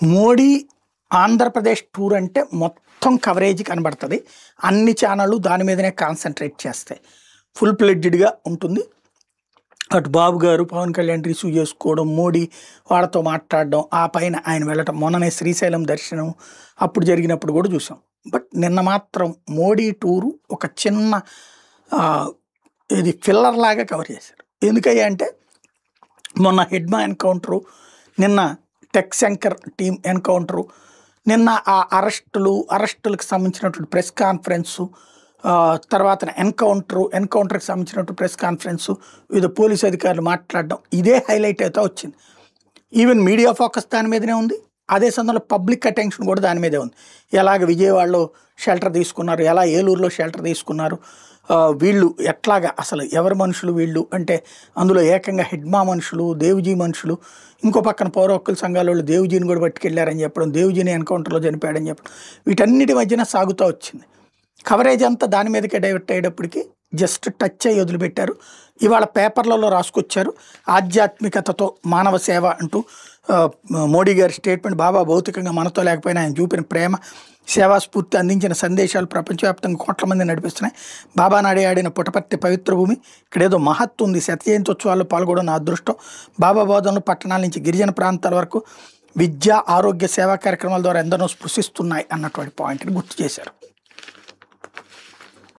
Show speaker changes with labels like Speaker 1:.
Speaker 1: Modi Andhra Pradesh tour అంటే మొత్తం coverage కనబడుతుంది. అన్ని ఛానళ్ళు దాని మీదనే కాన్సన్ట్రేట్ చేస్తాయి. ఫుల్ ప్లెడ్జ్డ్గా ఉంటుంది. అటు బాబు గారు పవన్ కళ్యాణ్ రిసీవ్ చేసుకోవడం, మోడీ వాళ్ళతో మాట్లాడడం, ఆ పైన ఆయన వెళ్ళటం, మొన్ననే శ్రీశైలం దర్శనం అప్పుడు జరిగినప్పుడు కూడా చూసాం. బట్ నిన్న మాత్రం మోడీ టూరు ఒక చిన్న ఇది ఫిల్లర్ లాగా కవర్ చేశారు. ఎందుకయ్యా అంటే మొన్న హెడ్మా ఎన్కౌంటరు, నిన్న టెక్ శంకర్ టీం ఎన్కౌంటరు, నిన్న ఆ అరెస్టులకు సంబంధించినటువంటి ప్రెస్ కాన్ఫరెన్సు, తర్వాత ఎన్కౌంటర్కి సంబంధించినటువంటి ప్రెస్ కాన్ఫరెన్సు, వివిధ పోలీసు అధికారులు మాట్లాడడం, ఇదే హైలైట్ అవుతా వచ్చింది. ఈవెన్ మీడియా ఫోకస్ దాని మీదనే ఉంది. అదే సమయంలో పబ్లిక్ అటెన్షన్ కూడా దాని మీదే ఉంది. ఎలాగ విజయవాడలో షెల్టర్ తీసుకున్నారు, ఎలా ఏలూరులో షెల్టర్ తీసుకున్నారు, వీళ్ళు ఎట్లాగా అసలు ఎవరి మనుషులు వీళ్ళు అంటే అందులో ఏకంగా హెడ్మా మనుషులు, దేవుజీ మనుషులు, ఇంకో పక్కన పౌర హక్కుల సంఘాల వాళ్ళు దేవుజీని కూడా పట్టుకెళ్ళారని చెప్పడం, దేవుజీని ఎన్కౌంటర్లో చనిపోయాడని చెప్పడం, వీటన్నిటి మధ్యన సాగుతూ వచ్చింది. కవరేజ్ అంతా దాని మీదకే డైవర్ట్ అయ్యేటప్పటికి జస్ట్ టచ్ అయ్యి వదిలిపెట్టారు. ఇవాళ పేపర్లలో రాసుకొచ్చారు, ఆధ్యాత్మికతతో మానవ సేవ అంటూ మోడీ గారి స్టేట్మెంట్. బాబా భౌతికంగా మనతో లేకపోయినా ఆయన చూపిన ప్రేమ, సేవాస్ఫూర్తి అందించిన సందేశాలు ప్రపంచవ్యాప్తంగా కోట్ల మంది నడిపిస్తున్నాయి. బాబా నాడే ఆడిన పుటపర్తి పవిత్ర భూమి, ఇక్కడేదో మహత్తు ఉంది. శత జయంతోత్సవాల్లో పాల్గొనడం నా అదృష్టం. బాబా బోధనలు పట్టణాల నుంచి గిరిజన ప్రాంతాల వరకు విద్య, ఆరోగ్య సేవా కార్యక్రమాల ద్వారా ఎందరో స్పృశిస్తున్నాయి అన్నటువంటి పాయింట్ని గుర్తు చేశారు.